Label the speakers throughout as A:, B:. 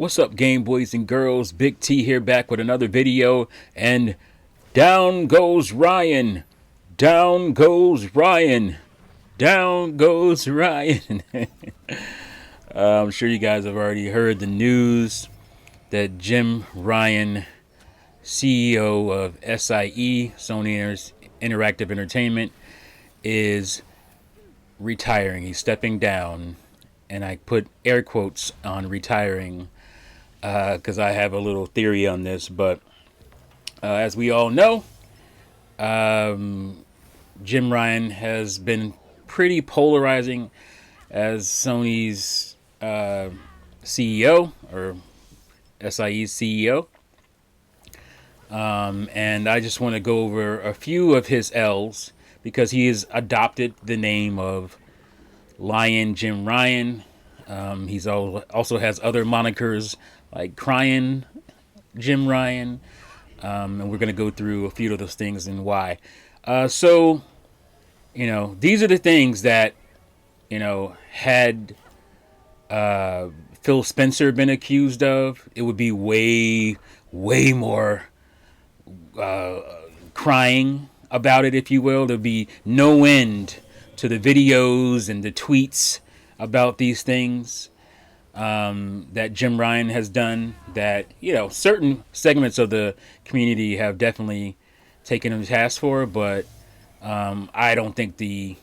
A: What's up, Game Boys and Girls? Big T here, back with another video, and down goes Ryan. Down goes Ryan. Down goes Ryan. I'm sure you guys have already heard the news that Jim Ryan, CEO of SIE, Sony Interactive Entertainment, is retiring. He's stepping down, and I put air quotes on retiring because I have a little theory on this. But as we all know, Jim Ryan has been pretty polarizing as Sony's CEO, or SIE's CEO. And I just want to go over a few of his L's because he has adopted the name of Lion Jim Ryan. He's also has other monikers like Crying Jim Ryan. And we're going to go through a few of those things and why. So, these are the things that, had Phil Spencer been accused of, it would be way, way more crying about it, if you will. There'd be no end to the videos and the tweets about these things that Jim Ryan has done that, certain segments of the community have definitely taken him to task for, but I don't think the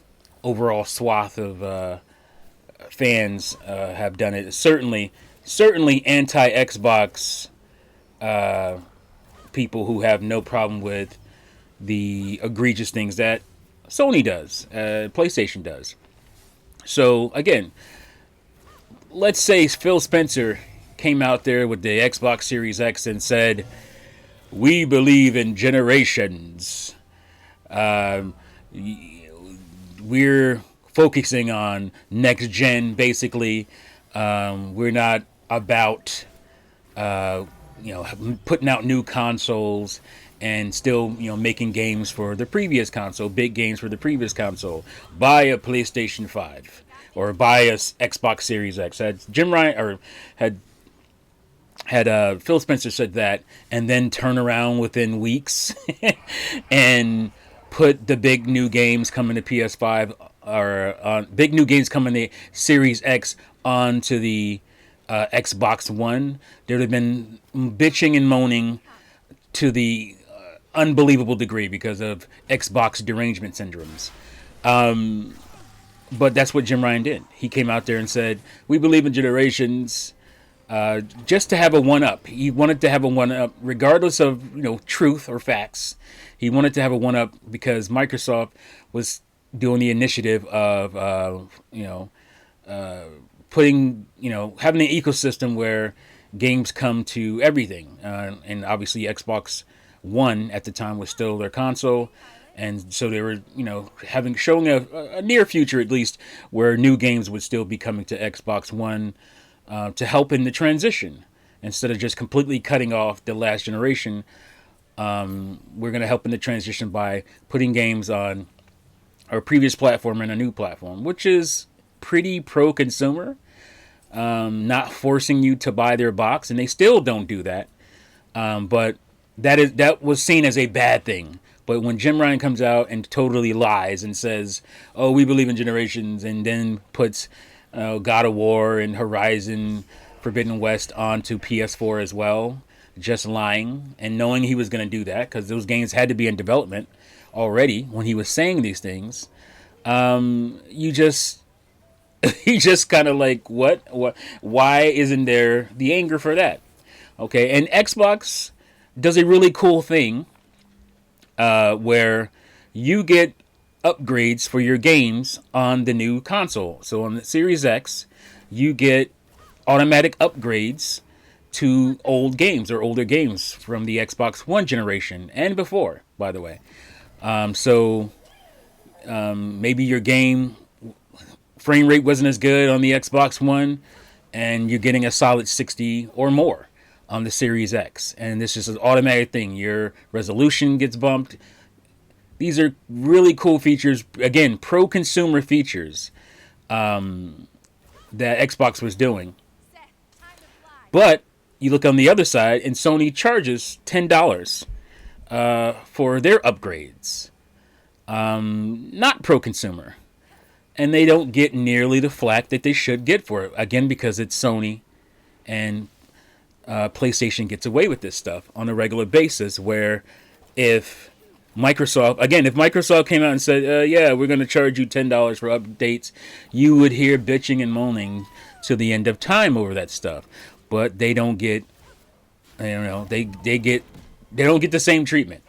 A: overall swath of fans have done it. Certainly anti-Xbox people who have no problem with the egregious things that Sony does, PlayStation does. So again, let's say Phil Spencer came out there with the Xbox Series X and said, "We believe in generations. We're focusing on next gen, basically. We're not about putting out new consoles and still making games for the previous console, big games for the previous console. Buy a PlayStation 5 or buy a Xbox Series X." Had Jim Ryan or had Phil Spencer said that, and then turn around within weeks and put the big new games coming to PS5 or big new games coming to Series X onto the Xbox One, there would have been bitching and moaning to the unbelievable degree because of Xbox derangement syndromes. But that's what Jim Ryan did. He came out there and said, "We believe in generations," just to have a one-up. He wanted to have a one-up regardless of truth or facts. He wanted to have a one-up because Microsoft was doing the initiative of putting having an ecosystem where games come to everything, and obviously Xbox One at the time was still their console, and so they were showing a near future at least where new games would still be coming to Xbox One to help in the transition instead of just completely cutting off the last generation. We're going to help in the transition by putting games on our previous platform and a new platform, which is pretty pro-consumer, not forcing you to buy their box, and they still don't do that. But that was seen as a bad thing. But when Jim Ryan comes out and totally lies and says, "Oh, we believe in generations," and then puts God of War and Horizon Forbidden West onto PS4 as well, just lying and knowing he was going to do that because those games had to be in development already when he was saying these things, you just kind of like, what, why isn't there the anger for that? Okay, and Xbox does a really cool thing where you get upgrades for your games on the new console. So on the Series X, you get automatic upgrades to old games or older games from the Xbox One generation and before, by the way. Maybe your game frame rate wasn't as good on the Xbox One, and you're getting a solid 60 or more on the Series X. And this is an automatic thing. Your resolution gets bumped. These are really cool features. Again, pro-consumer features that Xbox was doing. But you look on the other side, and Sony charges $10 for their upgrades. Not pro-consumer. And they don't get nearly the flack that they should get for it. Again, because it's Sony, and PlayStation gets away with this stuff on a regular basis, where if Microsoft came out and said, yeah, we're going to charge you $10 for updates, you would hear bitching and moaning to the end of time over that stuff. But they don't get, they don't get the same treatment.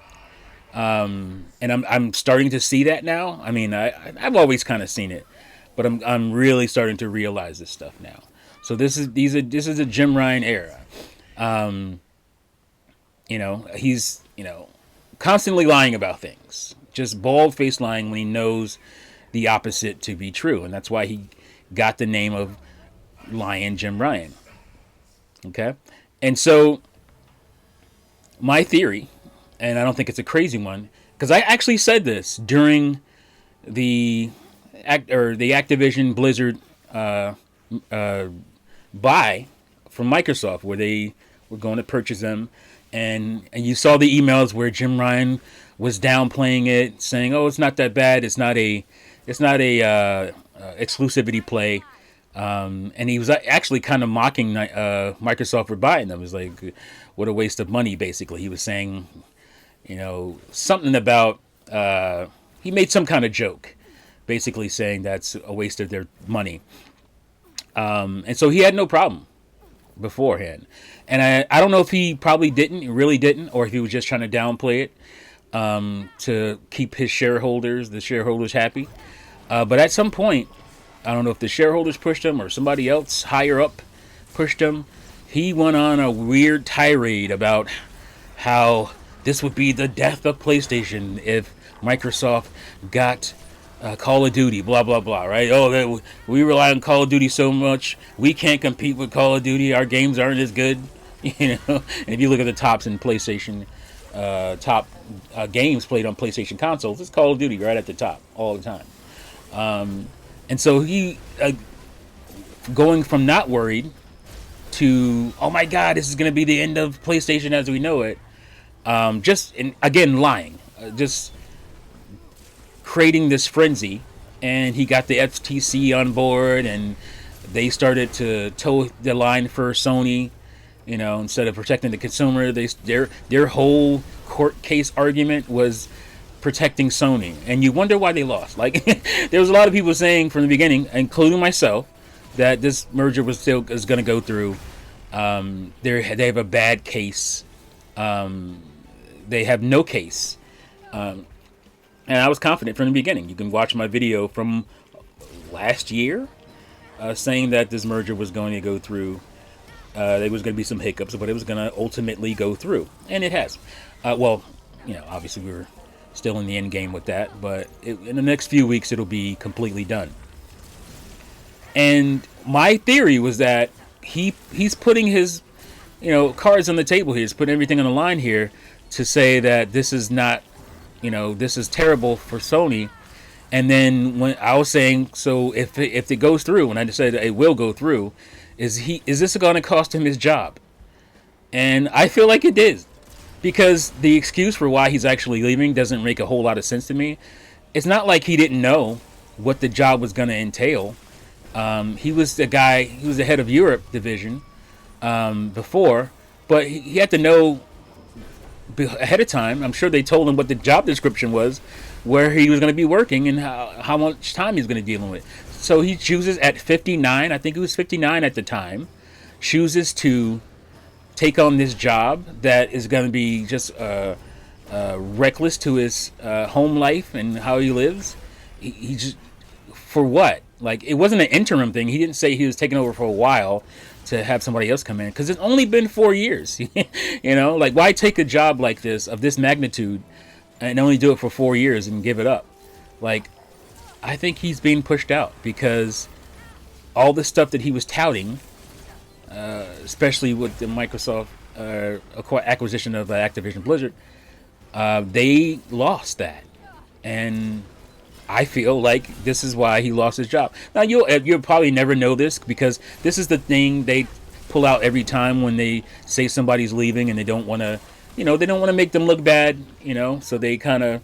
A: And I'm starting to see that now. I mean, I've always kind of seen it, but I'm really starting to realize this stuff now. So this is a Jim Ryan era. He's constantly lying about things, just bald-faced lying when he knows the opposite to be true, and that's why he got the name of Lion Jim Ryan. Okay, and so my theory, and I don't think it's a crazy one, because I actually said this during the Activision Blizzard buy from Microsoft, where they were going to purchase them, and you saw the emails where Jim Ryan was downplaying it, saying, "Oh, it's not that bad. It's not a exclusivity play." And he was actually kind of mocking Microsoft for buying them. It was like, what a waste of money, basically. He was saying, something about, he made some kind of joke, basically saying that's a waste of their money. And so he had no problem beforehand. And I don't know if he really didn't, or if he was just trying to downplay it to keep the shareholders happy. But at some point, I don't know if the shareholders pushed him or somebody else higher up pushed him, he went on a weird tirade about how this would be the death of PlayStation if Microsoft got Call of Duty, blah, blah, blah, right? Oh, we rely on Call of Duty so much, we can't compete with Call of Duty, our games aren't as good, And if you look at the tops in PlayStation, top games played on PlayStation consoles, it's Call of Duty right at the top all the time. And so he, going from not worried to, oh my God, this is going to be the end of PlayStation as we know it. Again, lying, just creating this frenzy, and he got the FTC on board, and they started to toe the line for Sony. Instead of protecting the consumer, their whole court case argument was protecting Sony, and you wonder why they lost. Like, there was a lot of people saying from the beginning, including myself, that this merger is going to go through. They have a bad case. They have no case. And I was confident from the beginning. You can watch my video from last year saying that this merger was going to go through. There was going to be some hiccups, but it was going to ultimately go through. And it has. Obviously we were still in the end game with that, but in the next few weeks it'll be completely done. And my theory was that he's putting his cards on the table here. He's putting everything on the line here to say that this is not, this is terrible for Sony. And then when I was saying, so if it goes through, and I just said it will go through, is this going to cost him his job? And I feel like it is, because the excuse for why he's actually leaving doesn't make a whole lot of sense to me. It's not like he didn't know what the job was going to entail. He was the head of Europe division before, but he had to know ahead of time. I'm sure they told him what the job description was, where he was going to be working, and how much time he's going to deal with. So he chooses at 59, I think he was 59 at the time, chooses to take on this job that is going to be just reckless to his home life and how he lives. He just, for what? Like, it wasn't an interim thing. He didn't say he was taking over for a while to have somebody else come in, because it's only been 4 years. Like, why take a job like this, of this magnitude, and only do it for 4 years and give it up? Like, I think he's being pushed out, because all the stuff that he was touting, especially with the Microsoft acquisition of Activision Blizzard, they lost that. And I feel like this is why he lost his job. Now, you'll probably never know this, because this is the thing, they pull out every time when they say somebody's leaving, and they don't want to, they don't want to make them look bad, so they kind of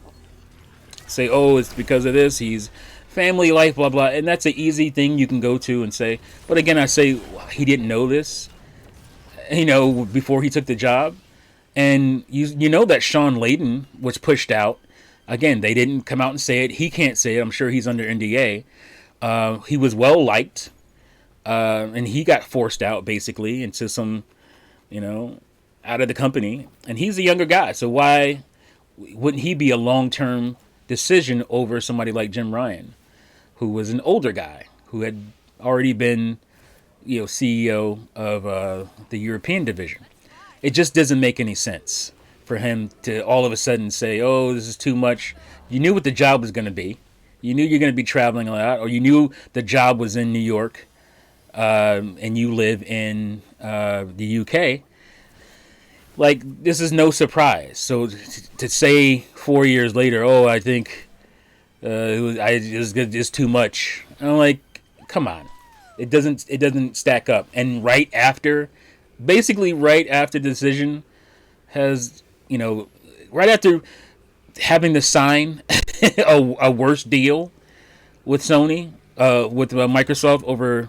A: say, oh, it's because of this, he's family life, blah blah, and that's an easy thing you can go to and say. But again, I say he didn't know this, before he took the job. And you know that Sean Layden was pushed out. Again, they didn't come out and say it. He can't say it. I'm sure he's under NDA. He was well liked, and he got forced out basically into some, out of the company. And he's a younger guy, so why wouldn't he be a long-term decision over somebody like Jim Ryan, who was an older guy who had already been, CEO of the European division? It just doesn't make any sense for him to all of a sudden say, oh, this is too much. You knew what the job was going to be. You knew you're going to be traveling a lot, or you knew the job was in New York, and you live in the UK. Like, this is no surprise. So to say 4 years later, oh, I think it's too much. I'm like, come on. It doesn't stack up. And right after the decision has, right after having to sign a worse deal with Sony, with Microsoft over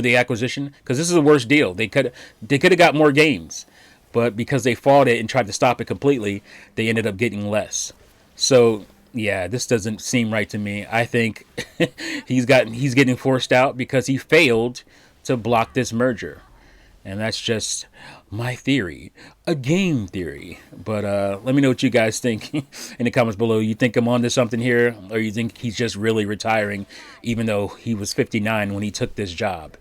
A: the acquisition, because this is a worse deal. They could have got more games, but because they fought it and tried to stop it completely, they ended up getting less. So yeah, this doesn't seem right to me. I think he's getting forced out because he failed to block this merger. And that's just my theory, a game theory. But let me know what you guys think in the comments below. You think I'm onto something here, or you think he's just really retiring, even though he was 59 when he took this job?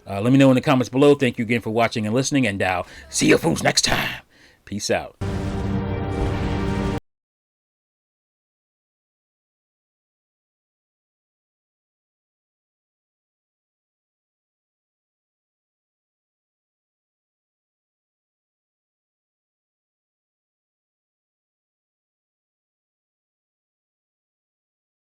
A: Let me know in the comments below. Thank you again for watching and listening, and see you fools next time. Peace out.